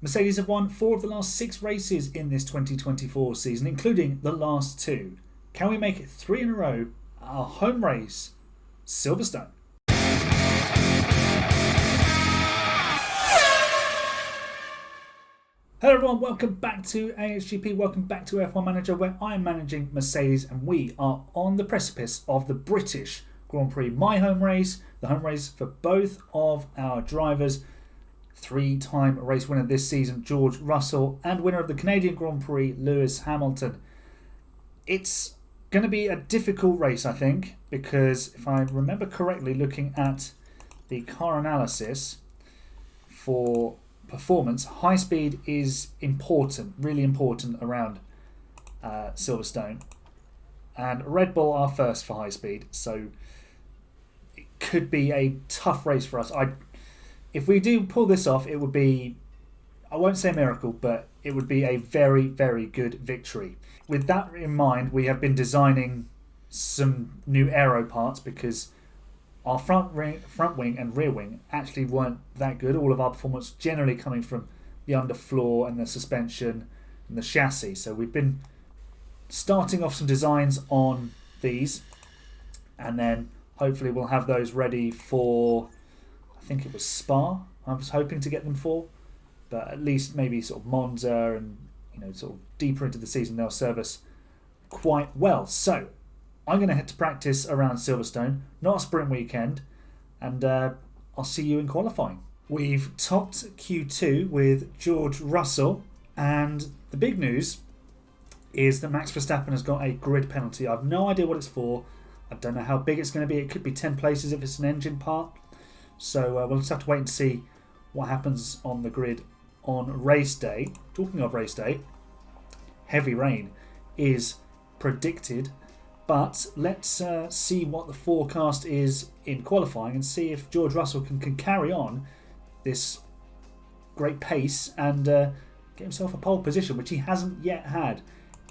Mercedes have won 4 of the last 6 races in this 2024 season, including the last 2. Can we make it 3 in a row? Our home race, Silverstone. Hello everyone, welcome back to AHGP, welcome back to F1 Manager, where I'm managing Mercedes and we are on the precipice of the British Grand Prix, my home race, the home race for both of our drivers. 3-time race winner this season, George Russell, and winner of the Canadian Grand Prix, Lewis Hamilton. It's going to be a difficult race, I think, because if I remember correctly, looking at the car analysis for performance, high speed is important, really important around Silverstone, and Red Bull are first for high speed, so it could be a tough race for us. If we do pull this off, it would be, I won't say a miracle, but it would be a very, very good victory. With that in mind, we have been designing some new aero parts because our front wing and rear wing actually weren't that good. All of our performance generally coming from the underfloor and the suspension and the chassis. So we've been starting off some designs on these, and then hopefully we'll have those ready for, I think it was Spa I was hoping to get them for, but at least maybe sort of Monza and sort of deeper into the season they'll serve us quite well. So I'm going to head to practice around Silverstone, not a sprint weekend, and I'll see you in qualifying. We've topped Q2 with George Russell, and the big news is that Max Verstappen has got a grid penalty. I have no idea what it's for. I don't know how big it's going to be. It could be 10 places if it's an engine part. So we'll just have to wait and see what happens on the grid on race day. Talking of race day, heavy rain is predicted. But let's see what the forecast is in qualifying and see if George Russell can carry on this great pace and get himself a pole position, which he hasn't yet had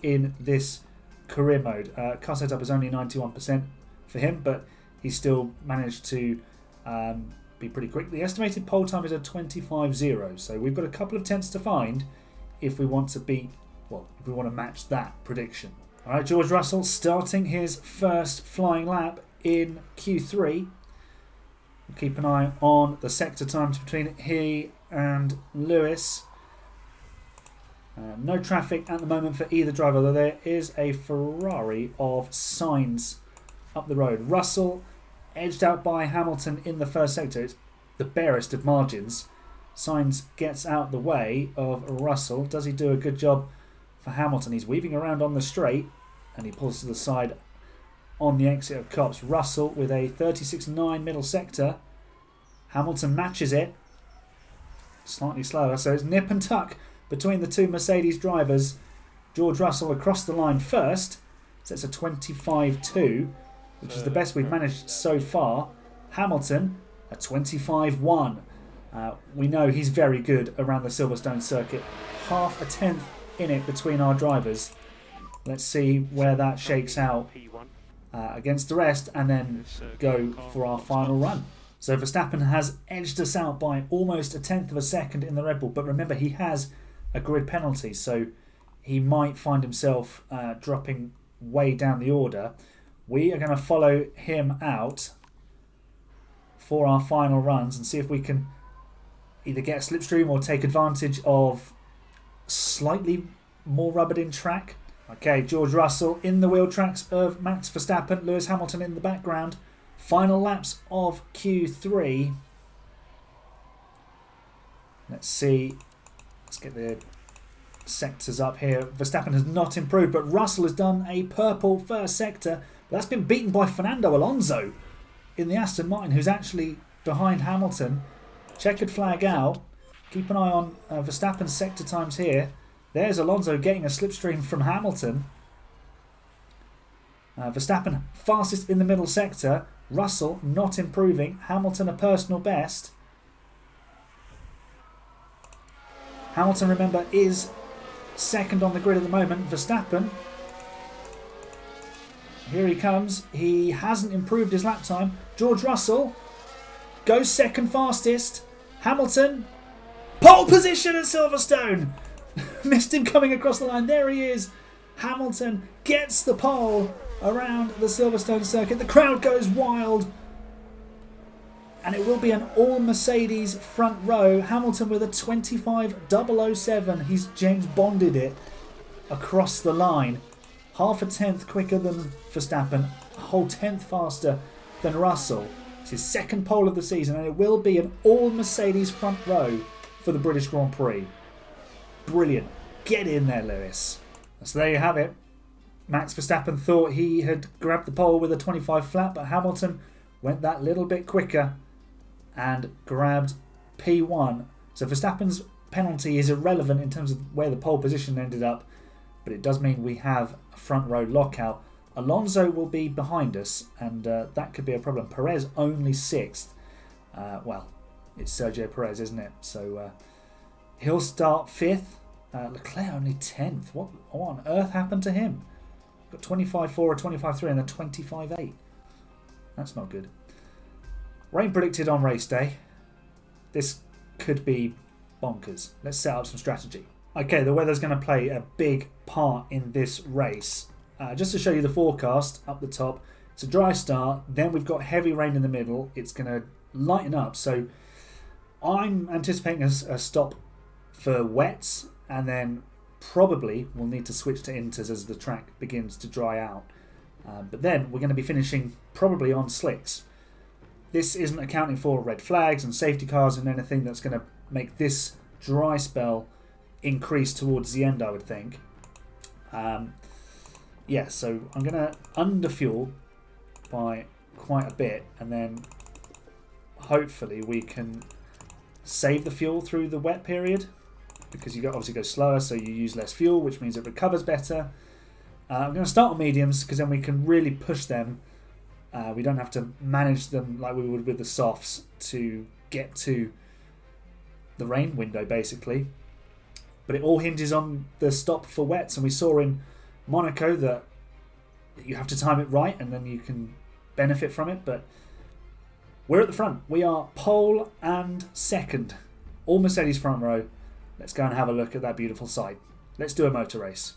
in this career mode. Car setup is only 91% for him, but he's still managed to be pretty quick. The estimated pole time is a 25.0, so we've got a couple of tenths to find if we want to beat, if we want to match that prediction. Alright, George Russell starting his first flying lap in Q3. We'll keep an eye on the sector times between he and Lewis. No traffic at the moment for either driver, though there is a Ferrari of Sainz up the road. Russell edged out by Hamilton in the first sector. It's the barest of margins. Sainz gets out the way of Russell. Does he do a good job for Hamilton? He's weaving around on the straight and he pulls to the side on the exit of Copse. Russell with a 36.9 middle sector. Hamilton matches it. Slightly slower, so it's nip and tuck between the two Mercedes drivers. George Russell across the line first. So it's a 25.2, which is the best we've managed so far. Hamilton, a 25.1. We know he's very good around the Silverstone circuit. Half a tenth in it between our drivers. Let's see where that shakes out against the rest and then go for our final run. So Verstappen has edged us out by almost a tenth of a second in the Red Bull, but remember he has a grid penalty, so he might find himself dropping way down the order. We are going to follow him out for our final runs and see if we can either get a slipstream or take advantage of slightly more rubbered in track. Okay, George Russell in the wheel tracks of Max Verstappen, Lewis Hamilton in the background. Final laps of Q3. Let's see. Let's get the sectors up here. Verstappen has not improved, but Russell has done a purple first sector. But that's been beaten by Fernando Alonso in the Aston Martin, who's actually behind Hamilton. Checkered flag out. Keep an eye on Verstappen's sector times here. There's Alonso getting a slipstream from Hamilton. Verstappen fastest in the middle sector. Russell not improving. Hamilton a personal best. Hamilton, remember, is second on the grid at the moment. Verstappen, here he comes. He hasn't improved his lap time. George Russell goes second fastest. Hamilton Pole position at Silverstone. Missed him coming across the line. There he is. Hamilton gets the pole around the Silverstone circuit. The crowd goes wild. And it will be an all Mercedes front row. Hamilton with a 25.007. He's James Bonded it across the line. Half a tenth quicker than Verstappen. A whole tenth faster than Russell. It's his second pole of the season. And it will be an all Mercedes front row for the British Grand Prix. Brilliant. Get in there, Lewis. So there you have it. Max Verstappen thought he had grabbed the pole with a 25 flat, but Hamilton went that little bit quicker and grabbed P1. So Verstappen's penalty is irrelevant in terms of where the pole position ended up, but it does mean we have a front row lockout. Alonso will be behind us, and that could be a problem. Perez only 6th. Well, it's Sergio Perez, isn't it? So he'll start 5th. Leclerc only 10th. What on earth happened to him? Got 25.4, a 25.3 and a 25.8. That's not good. Rain predicted on race day. This could be bonkers. Let's set up some strategy. Okay, the weather's going to play a big part in this race. Just to show you the forecast up the top. It's a dry start. Then we've got heavy rain in the middle. It's going to lighten up. So I'm anticipating a stop for wets. And then probably we'll need to switch to inters as the track begins to dry out. But then we're going to be finishing probably on slicks. This isn't accounting for red flags and safety cars and anything that's going to make this dry spell increase towards the end, I would think. Yeah, so I'm going to underfuel by quite a bit, and then hopefully we can save the fuel through the wet period, because you obviously go slower, so you use less fuel, which means it recovers better. I'm going to start on mediums, because then we can really push them. We don't have to manage them like we would with the softs to get to the rain window, basically. But it all hinges on the stop for wets, and we saw in Monaco that you have to time it right, and then you can benefit from it. But we're at the front. We are pole and second. All Mercedes front row. Let's go and have a look at that beautiful sight. Let's do a motor race.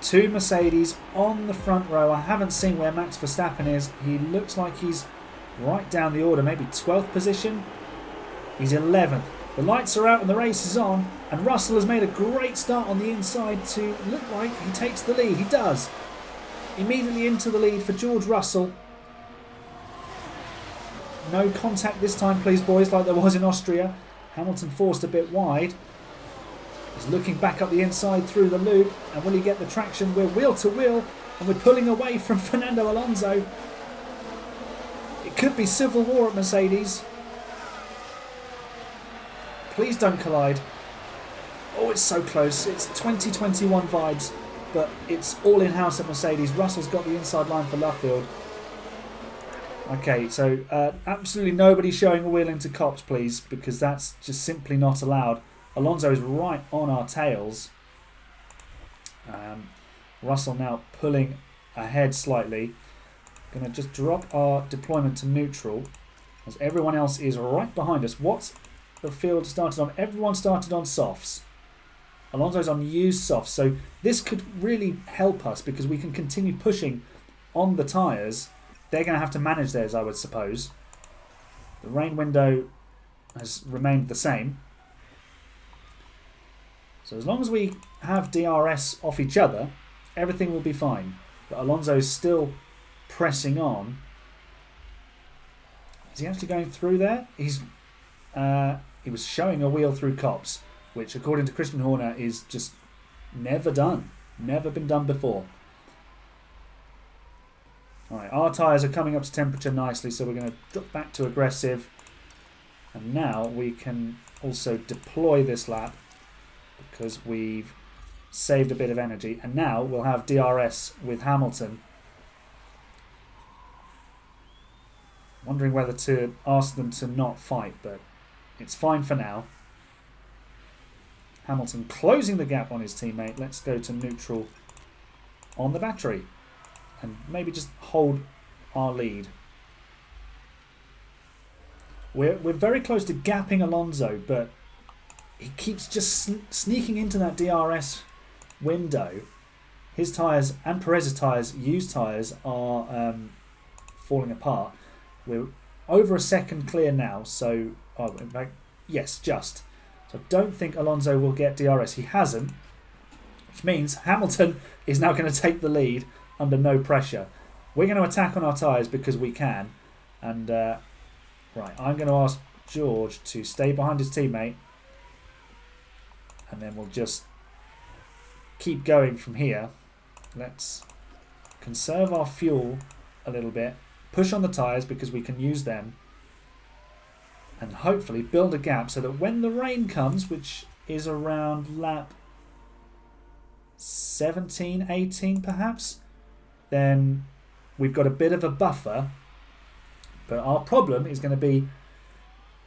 2 Mercedes on the front row. I haven't seen where Max Verstappen is. He looks like he's right down the order, maybe 12th position. He's 11th. The lights are out and the race is on, and Russell has made a great start on the inside to look like he takes the lead. He does. Immediately into the lead for George Russell. No contact this time, please, boys, like there was in Austria. Hamilton forced a bit wide. He's looking back up the inside through the loop, and will he get the traction? We're wheel to wheel, and we're pulling away from Fernando Alonso. It could be civil war at Mercedes. Please don't collide. Oh, it's so close. It's 2021 vibes, but it's all in-house at Mercedes. Russell's got the inside line for Luffield. Okay, so absolutely nobody showing a wheel into cops, please, because that's just simply not allowed. Alonso is right on our tails. Russell now pulling ahead slightly. Going to just drop our deployment to neutral, as everyone else is right behind us. What's the field started on? Everyone started on softs. Alonso's on used softs, so this could really help us because we can continue pushing on the tyres. They're going to have to manage theirs, I would suppose. The rain window has remained the same. So as long as we have DRS off each other, everything will be fine. But Alonso's still pressing on. Is he actually going through there? He was showing a wheel through cops, which according to Christian Horner is just never done. Never been done before. Alright, our tyres are coming up to temperature nicely, so we're going to drop back to aggressive. And now we can also deploy this lap because we've saved a bit of energy. And now we'll have DRS with Hamilton. Wondering whether to ask them to not fight, but it's fine for now. Hamilton closing the gap on his teammate. Let's go to neutral on the battery and maybe just hold our lead. We're very close to gapping Alonso, but he keeps just sneaking into that DRS window. His tyres and Perez's tyres, used tyres, are falling apart. We're over a second clear now, so in fact, yes, just. So I don't think Alonso will get DRS. He hasn't, which means Hamilton is now going to take the lead under no pressure. We're going to attack on our tyres because we can. And, right, I'm going to ask George to stay behind his teammate. And then we'll just keep going from here. Let's conserve our fuel a little bit. Push on the tyres because we can use them. And hopefully build a gap so that when the rain comes, which is around lap 17, 18 perhaps, then we've got a bit of a buffer. But our problem is going to be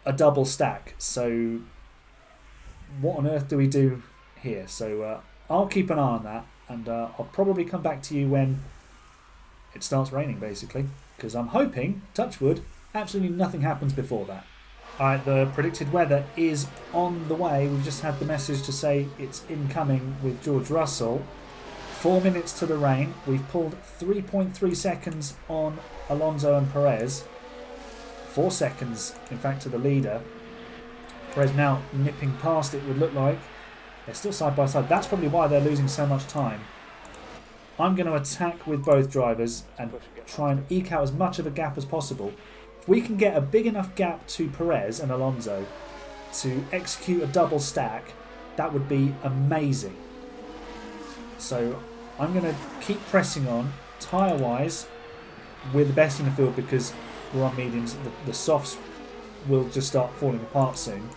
a double stack. So what on earth do we do here? So I'll keep an eye on that, and I'll probably come back to you when it starts raining, basically, because I'm hoping, touch wood, absolutely nothing happens before that. Alright, the predicted weather is on the way. We've just had the message to say it's incoming with George Russell. 4 minutes to the rain. We've pulled 3.3 seconds on Alonso and Perez. 4 seconds, in fact, to the leader. Perez now nipping past, it would look like. They're still side by side. That's probably why they're losing so much time. I'm going to attack with both drivers and try and eke out as much of a gap as possible. If we can get a big enough gap to Perez and Alonso to execute a double stack, that would be amazing. So I'm going to keep pressing on, tyre-wise. We're the best in the field because we're on mediums. The softs will just start falling apart soon.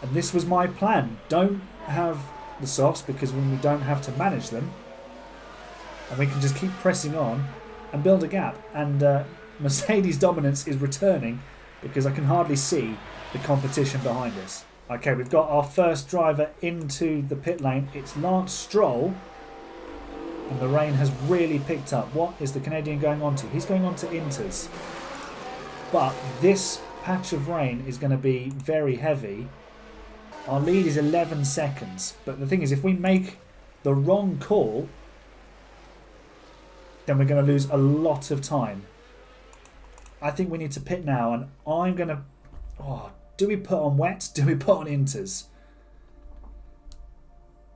And this was my plan. Don't have the softs because when we don't have to manage them, and we can just keep pressing on and build a gap. And Mercedes dominance is returning because I can hardly see the competition behind us. Okay, we've got our first driver into the pit lane. It's Lance Stroll. And the rain has really picked up. What is the Canadian going on to? He's going on to Inters. But this patch of rain is going to be very heavy. Our lead is 11 seconds. But the thing is, if we make the wrong call, then we're going to lose a lot of time. I think we need to pit now, and I'm going to... do we put on wets? Do we put on Inters?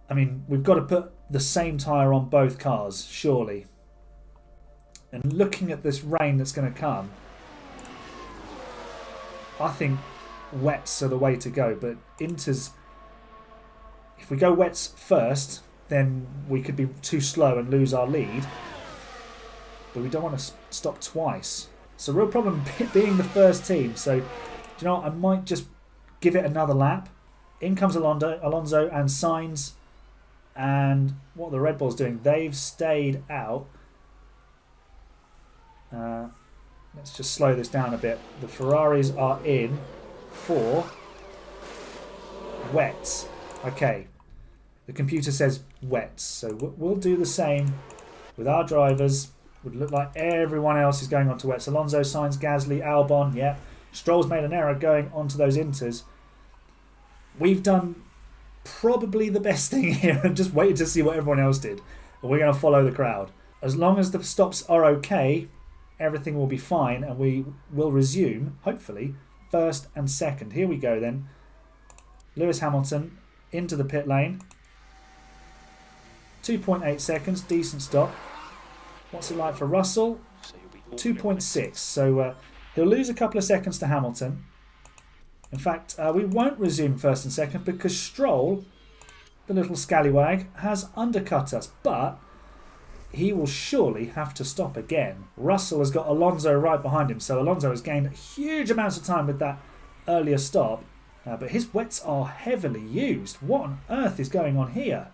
I mean, we've got to put the same tyre on both cars, surely. And looking at this rain that's going to come, I think wets are the way to go. But Inters, if we go wets first, then we could be too slow and lose our lead. But we don't want to stop twice. It's a real problem being the first team. So, do you know what? I might just give it another lap. In comes Alonso and Sainz. And what are the Red Bulls doing? They've stayed out. Let's just slow this down a bit. The Ferraris are in for wets. Okay. The computer says wets. So we'll do the same with our drivers. Would look like everyone else is going on to wets. Alonso, Sainz, Gasly, Albon. Yeah. Stroll's made an error going onto those Inters. We've done probably the best thing here and just waited to see what everyone else did. And we're going to follow the crowd. As long as the stops are okay, everything will be fine and we will resume, hopefully, first and second. Here we go then. Lewis Hamilton into the pit lane. 2.8 seconds, decent stop. What's it like for Russell? 2.6. So he'll lose a couple of seconds to Hamilton. In fact, we won't resume first and second because Stroll, the little scallywag, has undercut us. But he will surely have to stop again. Russell has got Alonso right behind him. So Alonso has gained huge amounts of time with that earlier stop. But his wets are heavily used. What on earth is going on here?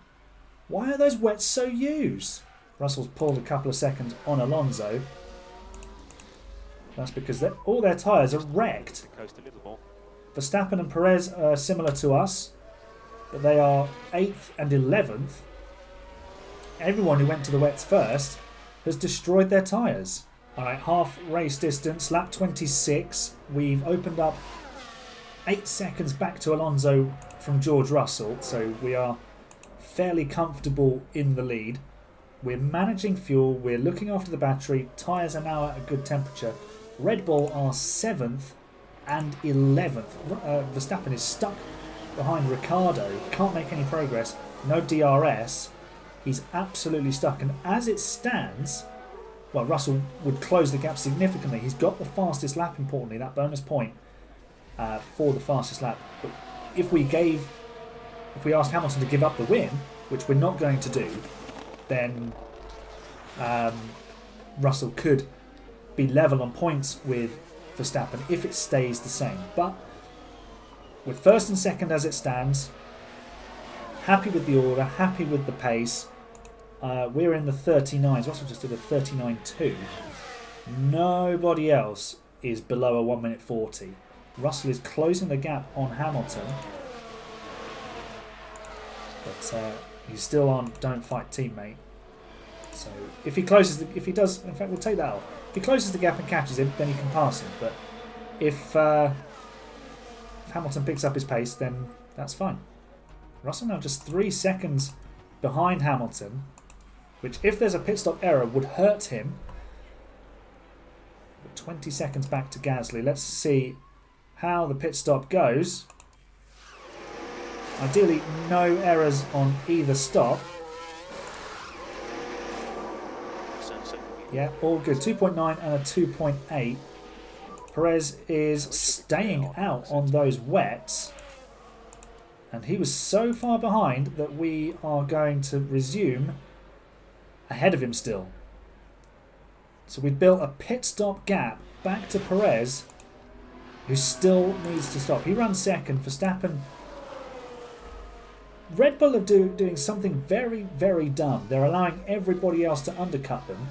Why are those wets so used? Russell's pulled a couple of seconds on Alonso. That's because all their tyres are wrecked. Verstappen and Perez are similar to us, but they are 8th and 11th. Everyone who went to the wets first has destroyed their tyres. Alright, half race distance, lap 26. We've opened up 8 seconds back to Alonso from George Russell, so we are fairly comfortable in the lead. We're managing fuel, we're looking after the battery, tyres are now at a good temperature. Red Bull are 7th and 11th. Verstappen is stuck behind Ricciardo, can't make any progress, no DRS. He's absolutely stuck, and as it stands, well, Russell would close the gap significantly. He's got the fastest lap, importantly, that bonus point for the fastest lap. But if we asked Hamilton to give up the win, which we're not going to do, then Russell could be level on points with Verstappen if it stays the same. But with first and second as it stands, happy with the order, happy with the pace. We're in the 39s. Russell just did a 39.2. Nobody else is below a 1 minute 40. Russell is closing the gap on Hamilton. But he's still on don't fight teammate. So if he does, in fact we'll take that off. If he closes the gap and catches him, then he can pass him. But if Hamilton picks up his pace, then that's fine. Russell now just 3 seconds behind Hamilton, which if there's a pit stop error would hurt him. But 20 seconds back to Gasly. Let's see how the pit stop goes. Ideally no errors on either stop. Yeah, all good. 2.9 and a 2.8. Perez is staying out on those wets. And he was so far behind that we are going to resume ahead of him still. So we built a pit stop gap back to Perez, who still needs to stop. He runs second. Verstappen. Red Bull are doing something very, very dumb. They're allowing everybody else to undercut them.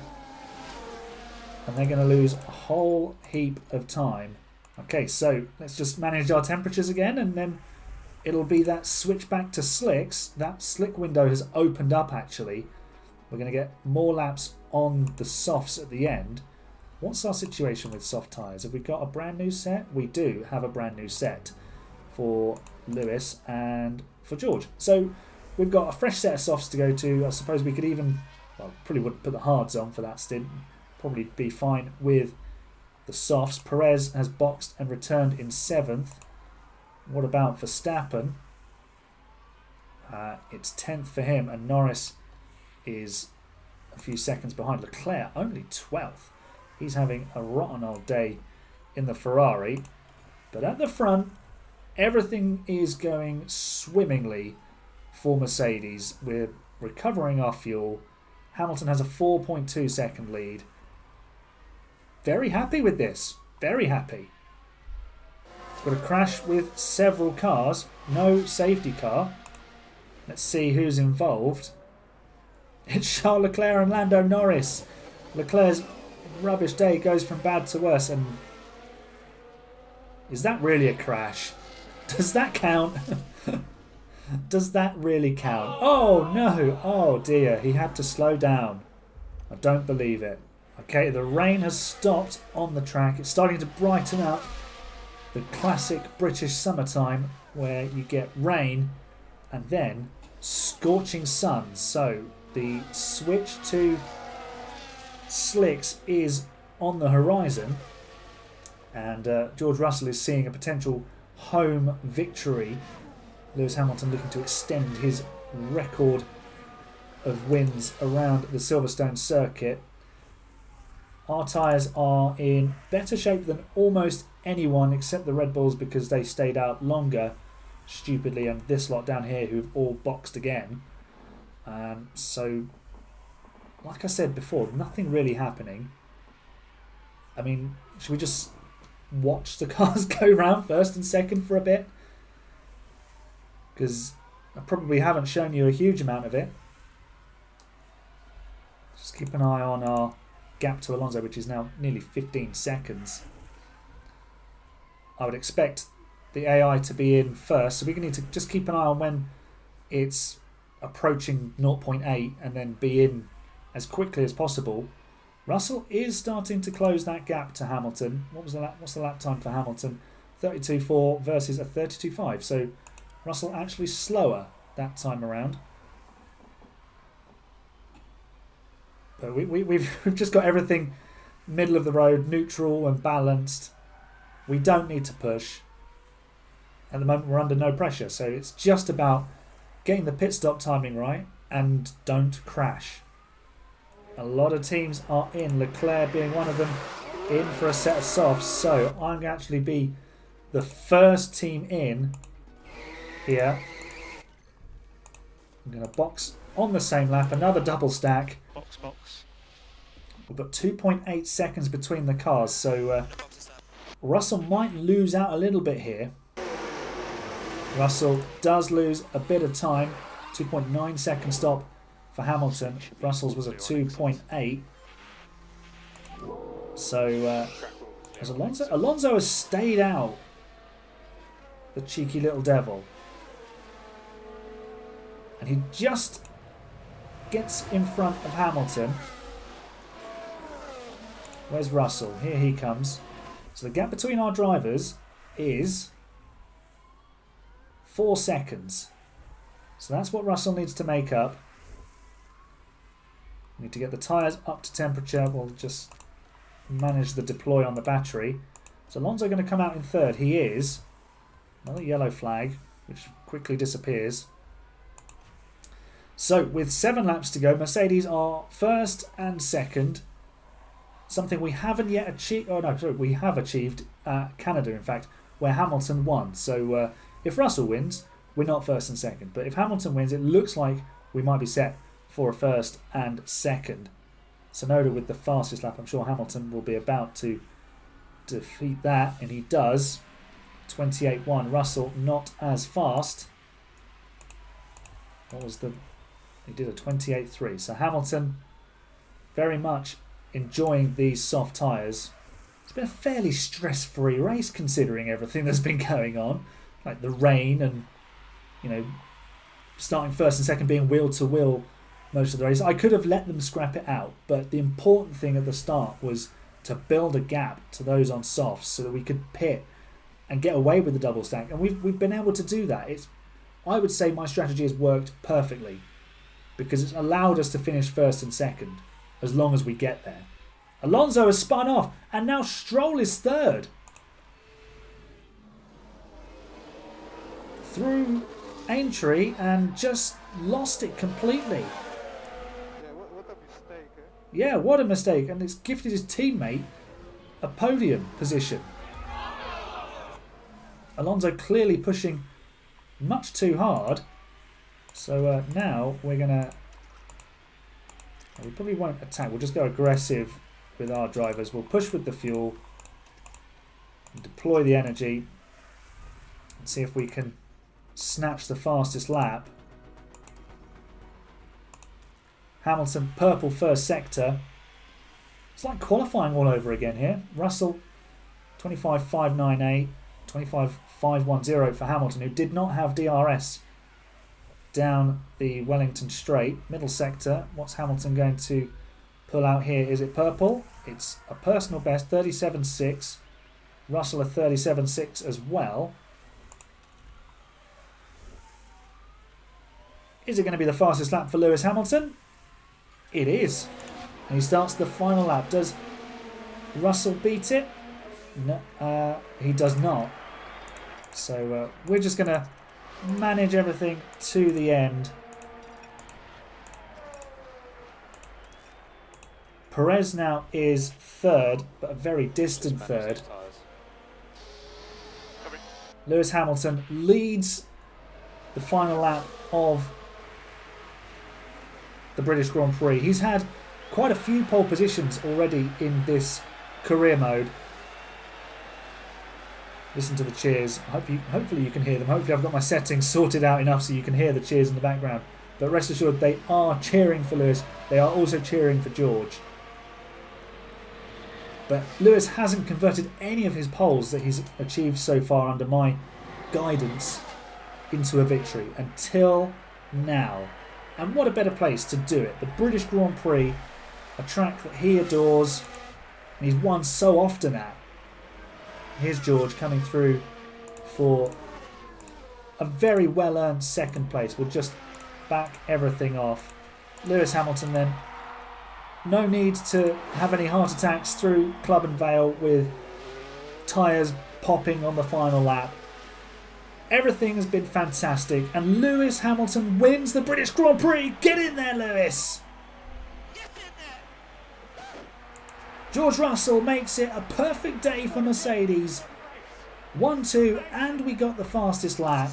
And they're going to lose a whole heap of time. Okay, so let's just manage our temperatures again, and then it'll be that switch back to slicks. That slick window has opened up, actually. We're going to get more laps on the softs at the end. What's our situation with soft tyres? Have we got a brand new set? We do have a brand new set for Lewis and for George. So we've got a fresh set of softs to go to. I suppose we could even, well, probably wouldn't put the hards on for that stint. Probably be fine with the softs. Perez has boxed and returned in 7th. What about Verstappen? It's 10th for him, and Norris is a few seconds behind. Leclerc only 12th. He's having a rotten old day in the Ferrari. But at the front, everything is going swimmingly for Mercedes. We're recovering our fuel. Hamilton has a 4.2 second lead. Very happy with this. Very happy. Got a crash with several cars. No safety car. Let's see who's involved. It's Charles Leclerc and Lando Norris. Leclerc's rubbish day goes from bad to worse. And is that really a crash? Does that count? Does that really count? Oh no. Oh dear. He had to slow down. I don't believe it. Okay, the rain has stopped on the track. It's starting to brighten up. The classic British summertime where you get rain and then scorching sun. So the switch to slicks is on the horizon, and George Russell is seeing a potential home victory. Lewis Hamilton looking to extend his record of wins around the Silverstone circuit. Our tyres are in better shape than almost anyone except the Red Bulls because they stayed out longer, stupidly, and this lot down here who've all boxed again. So, like I said before, nothing really happening. I mean, should we just watch the cars go round first and second for a bit? Because I probably haven't shown you a huge amount of it. Just keep an eye on our gap to Alonso, which is now nearly 15 seconds. I would expect the AI to be in first, so we need to just keep an eye on when it's approaching 0.8 and then be in as quickly as possible. Russell is starting to close that gap to Hamilton. What's the lap time for Hamilton? 32.4 versus a 32.5. So Russell actually slower that time around. But we've just got everything middle of the road, neutral and balanced. We don't need to push. At the moment, we're under no pressure. So it's just about getting the pit stop timing right and don't crash. A lot of teams are in, Leclerc being one of them, in for a set of softs. So I'm going to actually be the first team in here. I'm going to box on the same lap, another double stack. Box. We've got 2.8 seconds between the cars, so Russell might lose out a little bit here. Russell does lose a bit of time. 2.9 second stop for Hamilton. Russell's was a 2.8. So as Alonso has stayed out, the cheeky little devil. And he just gets in front of Hamilton. Where's Russell? Here he comes. So the gap between our drivers is 4 seconds. So that's what Russell needs to make up. We need to get the tyres up to temperature. We'll just manage the deploy on the battery. So Alonso going to come out in third. He is. Another yellow flag, which quickly disappears. So with 7 laps to go, Mercedes are first and second. Something we haven't yet achieved. Oh no, sorry, we have achieved at Canada, in fact, where Hamilton won. So if Russell wins, we're not first and second. But if Hamilton wins, it looks like we might be set for a first and second. Tsunoda with the fastest lap. I'm sure Hamilton will be about to defeat that, and he does. 28.1. Russell not as fast. What was the... He did a 28.3. So Hamilton very much enjoying these soft tyres. It's been a fairly stress-free race considering everything that's been going on. Like the rain and, you know, starting first and second being wheel-to-wheel most of the race. I could have let them scrap it out, but the important thing at the start was to build a gap to those on softs so that we could pit and get away with the double stack. And we've been able to do that. I would say my strategy has worked perfectly because it's allowed us to finish first and second as long as we get there. Alonso has spun off and now Stroll is third. Through Aintree and just lost it completely. Yeah, what a mistake. Eh? Yeah, what a mistake. And it's gifted his teammate a podium position. Alonso clearly pushing much too hard. So now we're going to... We probably won't attack. We'll just go aggressive with our drivers. We'll push with the fuel. And deploy the energy. And see if we can snatch the fastest lap. Hamilton, purple first sector. It's like qualifying all over again here. Russell, 25.598. 25.510 for Hamilton, who did not have DRS down the Wellington straight. Middle sector, what's Hamilton going to pull out here? Is it purple? It's a personal best, 37.6. Russell a 37.6 as well. Is it going to be the fastest lap for Lewis Hamilton? It is. And he starts the final lap. Does Russell beat it? No, he does not. So we're just going to manage everything to the end. Perez now is third, but a very distant third. Lewis Hamilton leads the final lap of the British Grand Prix. He's had quite a few pole positions already in this career mode. Listen to the cheers. Hopefully you can hear them. Hopefully I've got my settings sorted out enough so you can hear the cheers in the background. But rest assured, they are cheering for Lewis. They are also cheering for George. But Lewis hasn't converted any of his poles that he's achieved so far under my guidance into a victory until now. And what a better place to do it. The British Grand Prix, a track that he adores and he's won so often at. Here's George coming through for a very well-earned second place. We'll just back everything off. Lewis Hamilton then. No need to have any heart attacks through Club and Vale with tyres popping on the final lap. Everything has been fantastic, and Lewis Hamilton wins the British Grand Prix. Get in there, Lewis! George Russell makes it a perfect day for Mercedes. 1-2, and we got the fastest lap.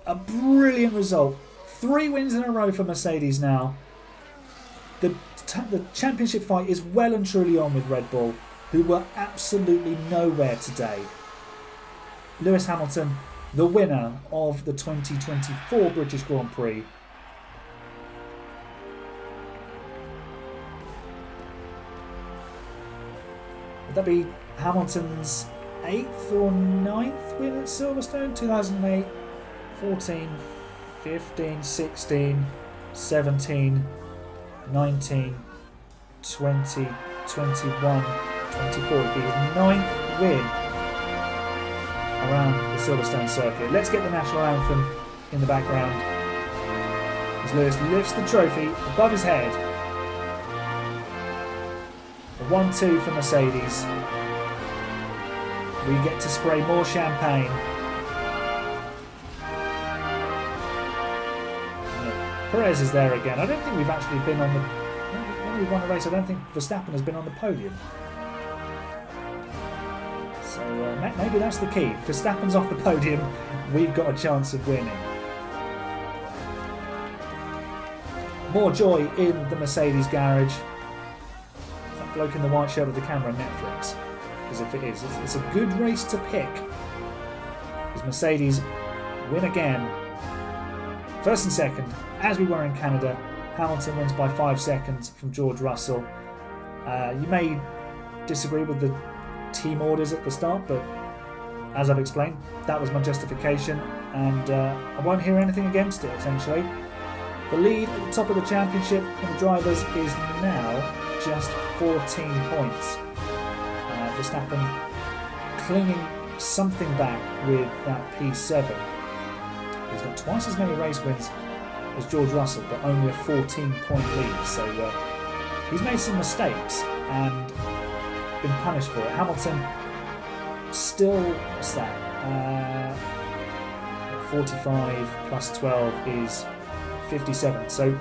A brilliant result. 3 wins in a row for Mercedes now. The championship fight is well and truly on with Red Bull, who were absolutely nowhere today. Lewis Hamilton, the winner of the 2024 British Grand Prix. Would that be Hamilton's 8th or 9th win at Silverstone? 2008, 14, 15, 16, 17, 19, 20, 21, 24. Would be his 9th win around the Silverstone circuit. Let's get the national anthem in the background as Lewis lifts the trophy above his head. A 1-2 for Mercedes. We get to spray more champagne. Perez is there again. I don't think we've actually been on the... When we've won a race, I don't think Verstappen has been on the podium. So maybe that's the key. Verstappen's off the podium, we've got a chance of winning. More joy in the Mercedes garage. That bloke in the white shirt with the camera, Netflix. As if it is. It's a good race to pick. Because Mercedes win again. First and second, as we were in Canada. Hamilton wins by 5 seconds from George Russell. You may disagree with the team orders at the start, but as I've explained, that was my justification, and I won't hear anything against it, essentially. The lead at the top of the championship in the drivers is now just 14 points. Verstappen clinging something back with that P7. He's got twice as many race wins as George Russell, but only a 14-point lead, so he's made some mistakes and been punished for it. Hamilton still, what's that? 45 plus 12 is 57. So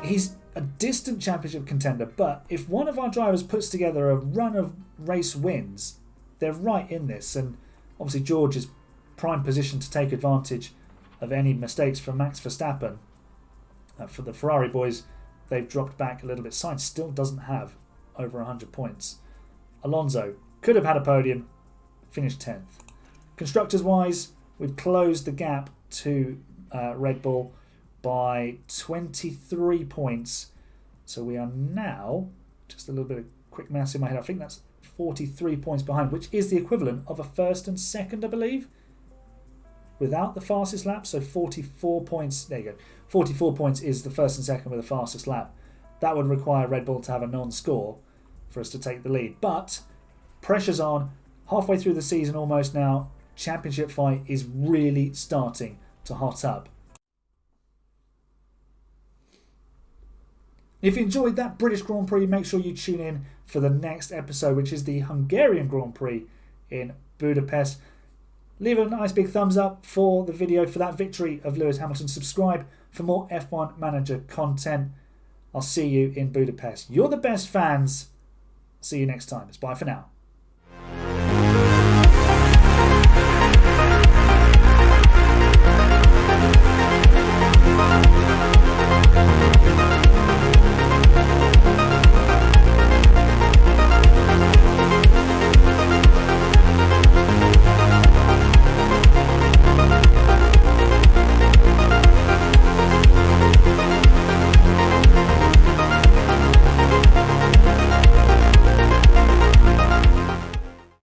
he's a distant championship contender, but if one of our drivers puts together a run of race wins, they're right in this. And obviously George is prime position to take advantage of any mistakes from Max Verstappen. For the Ferrari boys, they've dropped back a little bit. Sainz still doesn't have over 100 points. Alonso could have had a podium, finished 10th. Constructors wise, we've closed the gap to Red Bull by 23 points. So we are now, just a little bit of quick maths in my head, I think that's 43 points behind, which is the equivalent of a first and second, I believe, without the fastest lap. So 44 points, there you go. 44 points is the first and second with the fastest lap. That would require Red Bull to have a non-score for us to take the lead. But pressure's on, halfway through the season almost now. Championship fight is really starting to hot up. If you enjoyed that British Grand Prix, make sure you tune in for the next episode, which is the Hungarian Grand Prix in Budapest. Leave a nice big thumbs up for the video for that victory of Lewis Hamilton. Subscribe for more F1 Manager content. I'll see you in Budapest. You're the best fans. See you next time. It's bye for now.